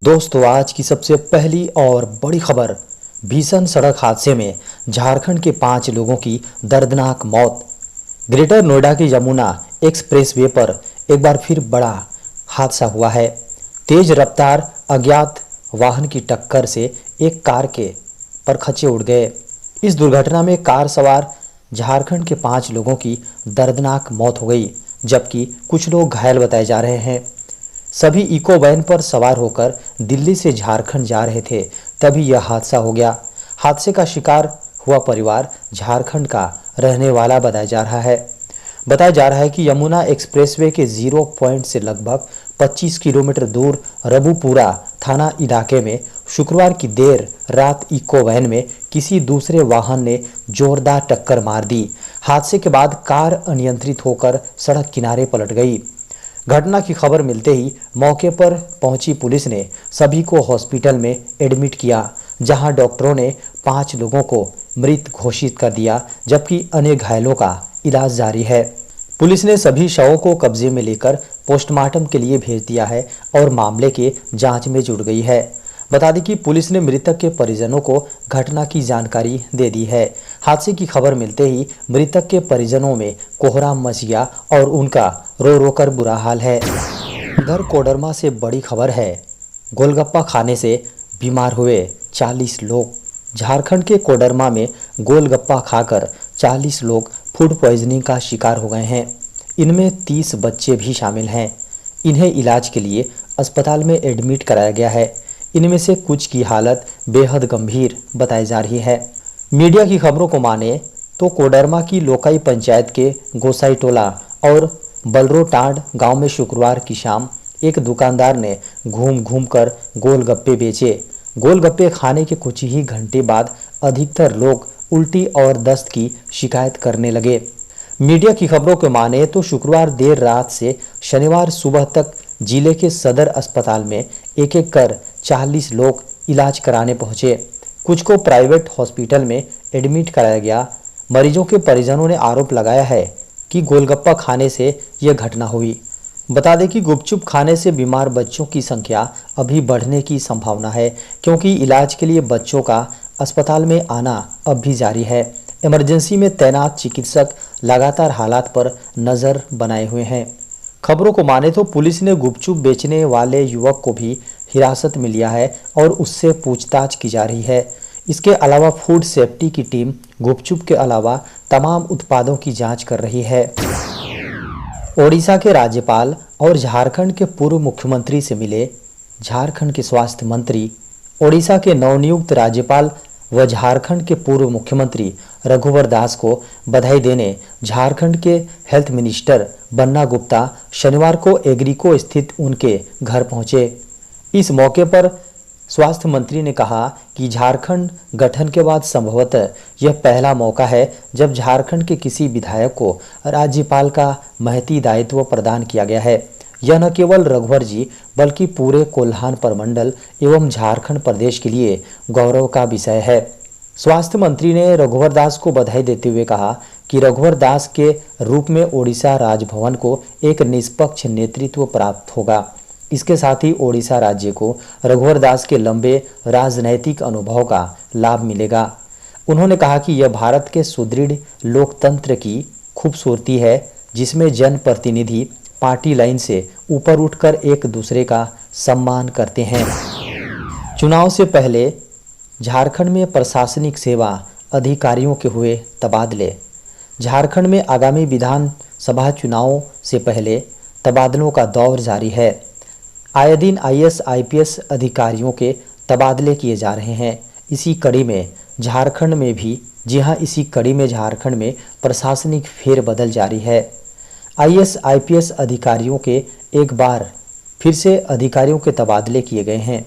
दोस्तों, आज की सबसे पहली और बड़ी खबर। भीषण सड़क हादसे में झारखंड के 5 लोगों की दर्दनाक मौत। ग्रेटर नोएडा के यमुना एक्सप्रेसवे पर एक बार फिर बड़ा हादसा हुआ है। तेज रफ्तार अज्ञात वाहन की टक्कर से एक कार के परखच्चे उड़ गए। इस दुर्घटना में कार सवार झारखंड के 5 लोगों की दर्दनाक मौत हो गई, जबकि कुछ लोग घायल बताए जा रहे हैं। सभी इको वैन पर सवार होकर दिल्ली से झारखंड जा रहे थे, तभी यह हादसा हो गया। हादसे का शिकार हुआ परिवार झारखंड का रहने वाला बताया जा रहा है कि यमुना एक्सप्रेसवे के 0 पॉइंट से लगभग 25 किलोमीटर दूर रबुपुरा थाना इलाके में शुक्रवार की देर रात इको वैन में किसी दूसरे वाहन ने जोरदार टक्कर मार दी। हादसे के बाद कार अनियंत्रित होकर सड़क किनारे पलट गई। घटना की खबर मिलते ही मौके पर पहुंची पुलिस ने सभी को हॉस्पिटल में एडमिट किया, जहां डॉक्टरों ने 5 लोगों को मृत घोषित कर दिया, जबकि अन्य घायलों का इलाज जारी है। पुलिस ने सभी शवों को कब्जे में लेकर पोस्टमार्टम के लिए भेज दिया है और मामले के जांच में जुट गई है। बता दें कि पुलिस ने मृतक के परिजनों को घटना की जानकारी दे दी है। हादसे की खबर मिलते ही मृतक के परिजनों में कोहराम मच गया और उनका रो रो कर बुरा हाल है। उधर कोडरमा से बड़ी खबर है। गोलगप्पा खाने से बीमार हुए 40 लोग। झारखंड के कोडरमा में गोलगप्पा खाकर 40 लोग फूड पॉइजनिंग का शिकार हो गए हैं। इनमें 30 बच्चे भी शामिल हैं। इन्हें इलाज के लिए अस्पताल में एडमिट कराया गया है। इनमें से कुछ की हालत बेहद गंभीर बताई जा रही है। मीडिया की खबरों को माने तो कोडरमा की लोकाई पंचायत के गोसाई टोला और बलरोटांड गांव में शुक्रवार की शाम एक दुकानदार ने घूम घूम कर गोलगप्पे बेचे। गोलगप्पे खाने के कुछ ही घंटे बाद अधिकतर लोग उल्टी और दस्त की शिकायत करने लगे। मीडिया की खबरों को माने तो शुक्रवार देर रात से शनिवार सुबह तक जिले के सदर अस्पताल में एक एक कर 40 लोग इलाज कराने पहुंचे। कुछ को प्राइवेट हॉस्पिटल में एडमिट कराया गया। मरीजों के परिजनों ने आरोप लगाया है कि गोलगप्पा खाने से यह घटना हुई। बता दें कि गुपचुप खाने से बीमार बच्चों की संख्या अभी बढ़ने की संभावना है, क्योंकि इलाज के लिए बच्चों का अस्पताल में आना अब भी जारी है। इमरजेंसी में तैनात चिकित्सक लगातार हालात पर नजर बनाए हुए हैं। खबरों को माने तो पुलिस ने गुपचुप बेचने वाले युवक को भी हिरासत में लिया है और उससे पूछताछ की जा रही है। इसके अलावा फूड सेफ्टी की टीम गुपचुप के अलावा तमाम उत्पादों की जांच कर रही है। ओडिशा के राज्यपाल और झारखंड के पूर्व मुख्यमंत्री से मिले झारखंड के स्वास्थ्य मंत्री। ओडिशा के नवनियुक्त राज्यपाल व झारखंड के पूर्व मुख्यमंत्री रघुवर दास को बधाई देने झारखंड के हेल्थ मिनिस्टर बन्ना गुप्ता शनिवार को एग्रीको स्थित उनके घर पहुंचे। इस मौके पर स्वास्थ्य मंत्री ने कहा कि झारखंड गठन के बाद संभवतः यह पहला मौका है जब झारखंड के किसी विधायक को राज्यपाल का महती दायित्व प्रदान किया गया है। यह न केवल रघुवर जी बल्कि पूरे कोल्हान प्रमंडल एवं झारखंड प्रदेश के लिए गौरव का विषय है। स्वास्थ्य मंत्री ने रघुवर दास को बधाई देते हुए कहा कि रघुवर दास के रूप में ओडिशा राजभवन को एक निष्पक्ष नेतृत्व प्राप्त होगा। इसके साथ ही ओडिशा राज्य को रघुवर दास के लंबे राजनैतिक अनुभव का लाभ मिलेगा। उन्होंने कहा कि यह भारत के सुदृढ़ लोकतंत्र की खूबसूरती है, जिसमें जनप्रतिनिधि पार्टी लाइन से ऊपर उठकर एक दूसरे का सम्मान करते हैं। चुनाव से पहले झारखंड में प्रशासनिक सेवा अधिकारियों के हुए तबादले। झारखंड में आगामी विधानसभा चुनावों से पहले तबादलों का दौर जारी है। आए दिन आईएएस आईपीएस अधिकारियों के तबादले किए जा रहे हैं। इसी कड़ी में झारखंड में प्रशासनिक फेरबदल जारी है। आईएएस आईपीएस अधिकारियों के एक बार फिर से अधिकारियों के तबादले किए गए हैं।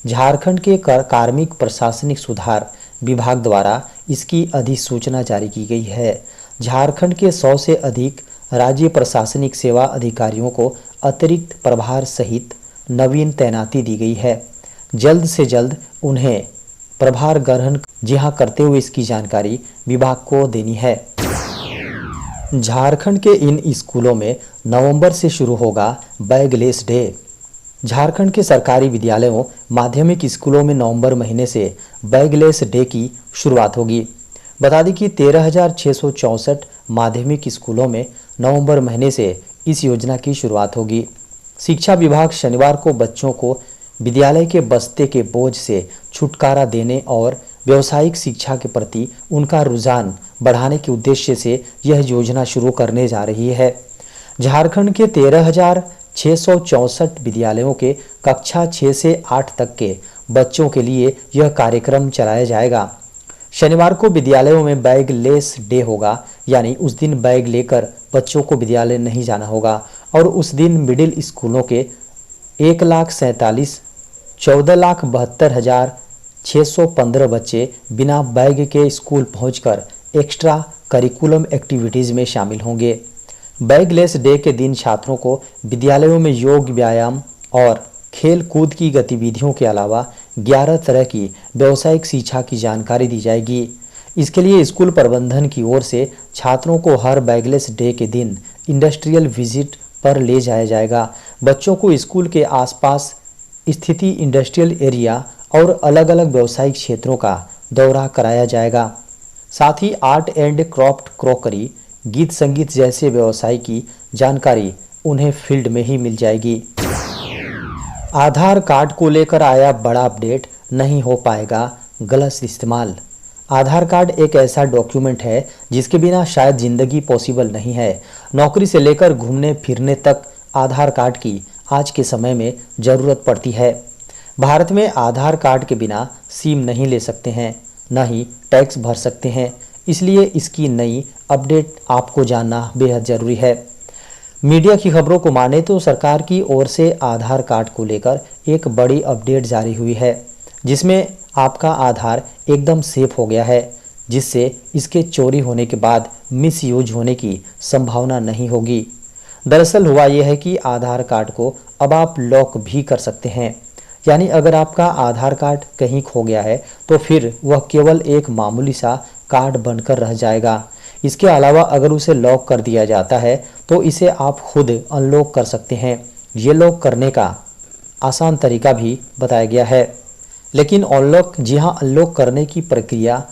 झारखंड के कार्मिक प्रशासनिक सुधार विभाग द्वारा इसकी अधिसूचना जारी की गई है। झारखंड के 100 से अधिक राज्य प्रशासनिक सेवा अधिकारियों को अतिरिक्त प्रभार सहित नवीन तैनाती दी गई है। जल्द से जल्द उन्हें प्रभार ग्रहण करते हुए इसकी जानकारी विभाग को देनी है। झारखंड के इन स्कूलों में नवंबर से शुरू होगा बैगलेस डे। झारखंड के सरकारी विद्यालयों, माध्यमिक स्कूलों में नवंबर महीने से बैगलेस डे की शुरुआत होगी। बता दें कि 13,664 माध्यमिक स्कूलों में नवंबर महीने से इस योजना की शुरुआत होगी। शिक्षा विभाग शनिवार को बच्चों को विद्यालय के बस्ते के बोझ से छुटकारा देने और व्यावसायिक शिक्षा के प्रति उनका रुझान बढ़ाने के उद्देश्य से यह योजना शुरू करने जा रही है। झारखंड के 13,664 विद्यालयों के कक्षा 6 से 8 तक के बच्चों के लिए यह कार्यक्रम चलाया जाएगा। शनिवार को विद्यालयों में बैगलेस डे होगा, यानी उस दिन बैग लेकर बच्चों को विद्यालय नहीं जाना होगा और उस दिन मिडिल स्कूलों के 1,47,14,72,615 बच्चे बिना बैग के स्कूल पहुंचकर एक्स्ट्रा करिकुलम एक्टिविटीज़ में शामिल होंगे। बैगलेस डे के दिन छात्रों को विद्यालयों में योग, व्यायाम और खेल कूद की गतिविधियों के अलावा 11 तरह की व्यावसायिक शिक्षा की जानकारी दी जाएगी। इसके लिए स्कूल प्रबंधन की ओर से छात्रों को हर बैगलेस डे के दिन इंडस्ट्रियल विजिट पर ले जाया जाएगा। बच्चों को स्कूल के आसपास स्थिति इंडस्ट्रियल एरिया और अलग अलग व्यावसायिक क्षेत्रों का दौरा कराया जाएगा। साथ ही आर्ट एंड क्राफ्ट, क्रॉकरी, गीत संगीत जैसे व्यवसाय की जानकारी उन्हें फील्ड में ही मिल जाएगी। आधार कार्ड को लेकर आया बड़ा अपडेट, नहीं हो पाएगा गलत इस्तेमाल। आधार कार्ड एक ऐसा डॉक्यूमेंट है जिसके बिना शायद जिंदगी पॉसिबल नहीं है। नौकरी से लेकर घूमने फिरने तक आधार कार्ड की आज के समय में ज़रूरत पड़ती है। भारत में आधार कार्ड के बिना सिम नहीं ले सकते हैं, न ही टैक्स भर सकते हैं। इसलिए इसकी नई अपडेट आपको जानना बेहद ज़रूरी है। मीडिया की खबरों को माने तो सरकार की ओर से आधार कार्ड को लेकर एक बड़ी अपडेट जारी हुई है, जिसमें आपका आधार एकदम सेफ हो गया है, जिससे इसके चोरी होने के बाद मिसयूज होने की संभावना नहीं होगी। दरअसल हुआ यह है कि आधार कार्ड को अब आप लॉक भी कर सकते हैं, यानी अगर आपका आधार कार्ड कहीं खो गया है तो फिर वह केवल एक मामूली सा कार्ड बनकर रह जाएगा। इसके अलावा अगर उसे लॉक कर दिया जाता है तो इसे आप खुद अनलॉक कर सकते हैं। ये लॉक करने का आसान तरीका भी बताया गया है। लेकिन अनलॉक, जी हाँ, अनलॉक करने की प्रक्रिया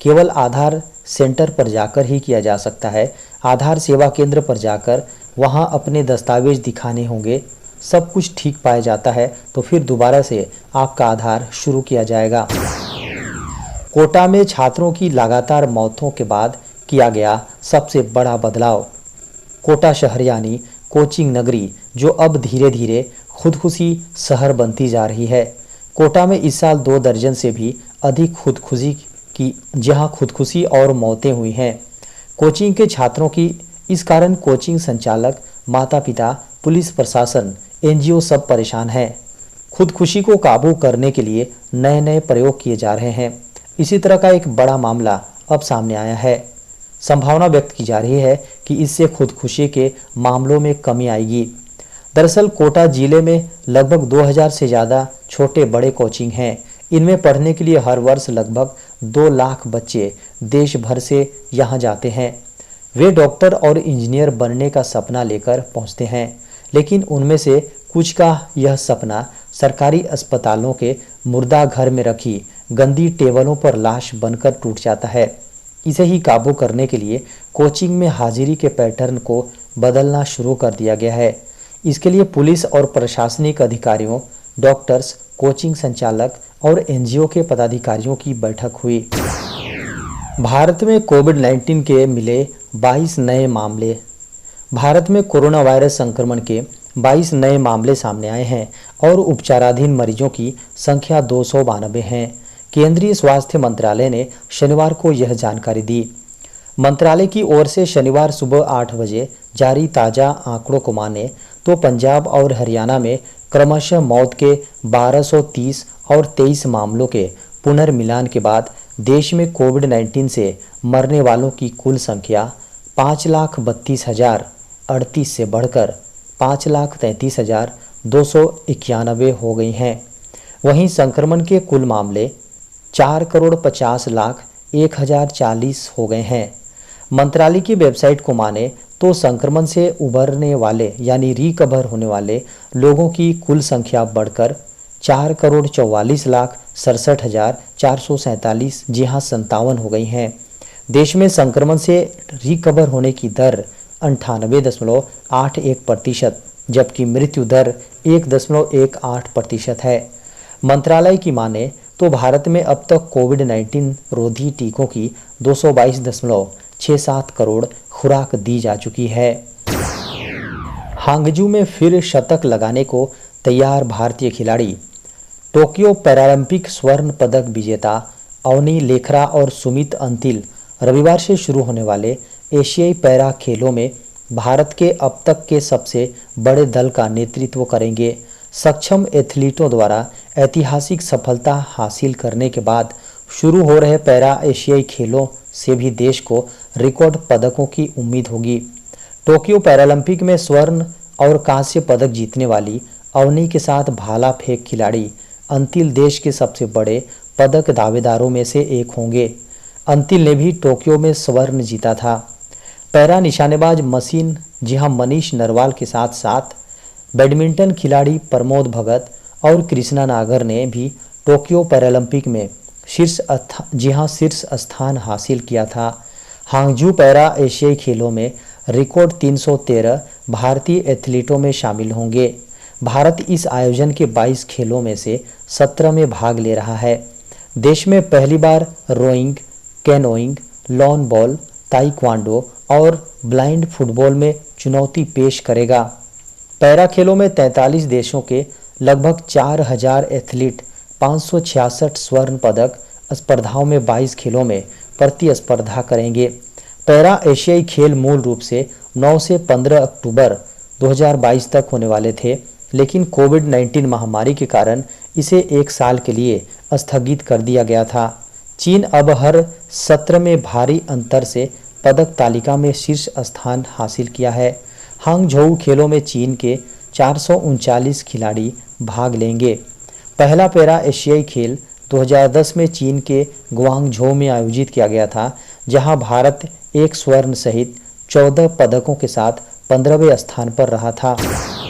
केवल आधार सेंटर पर जाकर ही किया जा सकता है। आधार सेवा केंद्र पर जाकर वहाँ अपने दस्तावेज दिखाने होंगे। सब कुछ ठीक पाया जाता है तो फिर दोबारा से आपका आधार शुरू किया जाएगा। कोटा में छात्रों की लगातार मौतों के बाद किया गया सबसे बड़ा बदलाव। कोटा शहर यानी कोचिंग नगरी, जो अब धीरे धीरे खुदकुशी शहर बनती जा रही है। कोटा में इस साल 2 दर्जन से भी अधिक खुदकुशी और मौतें हुई हैं कोचिंग के छात्रों की। इस कारण कोचिंग संचालक, माता पिता, पुलिस प्रशासन, एनजीओ सब परेशान हैं। खुदकुशी को काबू करने के लिए नए नए प्रयोग किए जा रहे हैं। इसी तरह का एक बड़ा मामला अब सामने आया है। संभावना व्यक्त की जा रही है कि इससे खुदकुशी के मामलों में कमी आएगी। दरअसल कोटा जिले में लगभग 2000 से ज़्यादा छोटे बड़े कोचिंग हैं। इनमें पढ़ने के लिए हर वर्ष लगभग 2 लाख बच्चे देश भर से यहाँ जाते हैं। वे डॉक्टर और इंजीनियर बनने का सपना लेकर पहुँचते हैं, लेकिन उनमें से कुछ का यह सपना सरकारी अस्पतालों के मुर्दा घर में रखी गंदी टेबलों पर लाश बनकर टूट जाता है। इसे ही काबू करने के लिए कोचिंग में हाजिरी के पैटर्न को बदलना शुरू कर दिया गया है। इसके लिए पुलिस और प्रशासनिक अधिकारियों, डॉक्टर्स, कोचिंग संचालक और एनजीओ के पदाधिकारियों की बैठक हुई। भारत में कोविड-19 के मिले 22 नए मामले। भारत में कोरोना वायरस संक्रमण के 22 नए मामले सामने आए हैं और उपचाराधीन मरीजों की संख्या 292 है। केंद्रीय स्वास्थ्य मंत्रालय ने शनिवार को यह जानकारी दी। मंत्रालय की ओर से शनिवार सुबह 8 बजे जारी ताज़ा आंकड़ों को माने तो पंजाब और हरियाणा में क्रमशः मौत के 1230 और 23 मामलों के पुनर्मिलान के बाद देश में कोविड-19 से मरने वालों की कुल संख्या 5,32,038 से बढ़कर 5,33,291 हो गई हैं। वहीं संक्रमण के कुल मामले 4,50,01,040 हो गए हैं। मंत्रालय की वेबसाइट को माने तो संक्रमण से उबरने वाले यानी रिकवर होने वाले लोगों की कुल संख्या बढ़कर 4,44,67,447 जी हाँ 57 हो गई हैं। देश में संक्रमण से रिकवर होने की दर 98.81%, जबकि मृत्यु दर 1.18% है। मंत्रालय की माने तो भारत में अब तक कोविड-19 रोधी टीकों की 222.67 करोड़ खुराक दी जा चुकी है। हांगजू में फिर शतक लगाने को तैयार भारतीय खिलाड़ी। टोक्यो पैरालंपिक स्वर्ण पदक विजेता अवनी लेखरा और सुमित अंतिल रविवार से शुरू होने वाले एशियाई पैरा खेलों में भारत के अब तक के सबसे बड़े दल का नेतृत्व करेंगे। सक्षम एथलीटों द्वारा ऐतिहासिक सफलता हासिल करने के बाद शुरू हो रहे पैरा एशियाई खेलों से भी देश को रिकॉर्ड पदकों की उम्मीद होगी। टोक्यो पैरालंपिक में स्वर्ण और कांस्य पदक जीतने वाली अवनी के साथ भाला फेंक खिलाड़ी अंतिल देश के सबसे बड़े पदक दावेदारों में से एक होंगे। अंतिल ने भी टोक्यो में स्वर्ण जीता था। पैरा निशानेबाज मशीन जी हाँ मनीष नरवाल के साथ साथ बैडमिंटन खिलाड़ी प्रमोद भगत और कृष्णा नागर ने भी टोक्यो पैरालंपिक में शीर्ष स्थान हासिल किया था। हांगजू पैरा एशियाई खेलों में रिकॉर्ड 313 भारतीय एथलीटों में शामिल होंगे। भारत इस आयोजन के 22 खेलों में से 17 में भाग ले रहा है। देश में पहली बार rowing, canoeing, lawn ball, taekwondo और ब्लाइंड फुटबॉल में चुनौती पेश करेगा। पैरा खेलों में 43 देशों के लगभग 4000 एथलीट 566 स्वर्ण पदक स्पर्धाओं में 22 खेलों में प्रतिस्पर्धा करेंगे। पैरा एशियाई खेल मूल रूप से 9 से 15 अक्टूबर 2022 तक होने वाले थे, लेकिन कोविड-19 महामारी के कारण इसे एक साल के लिए स्थगित कर दिया गया था। चीन अब हर सत्र में भारी अंतर से पदक तालिका में शीर्ष स्थान हासिल किया है। हांगझोउ खेलों में चीन के 439 खिलाड़ी भाग लेंगे। पहला पैरा एशियाई खेल 2010 में चीन के ग्वांगझोउ में आयोजित किया गया था, जहां भारत एक स्वर्ण सहित 14 पदकों के साथ 15वें स्थान पर रहा था।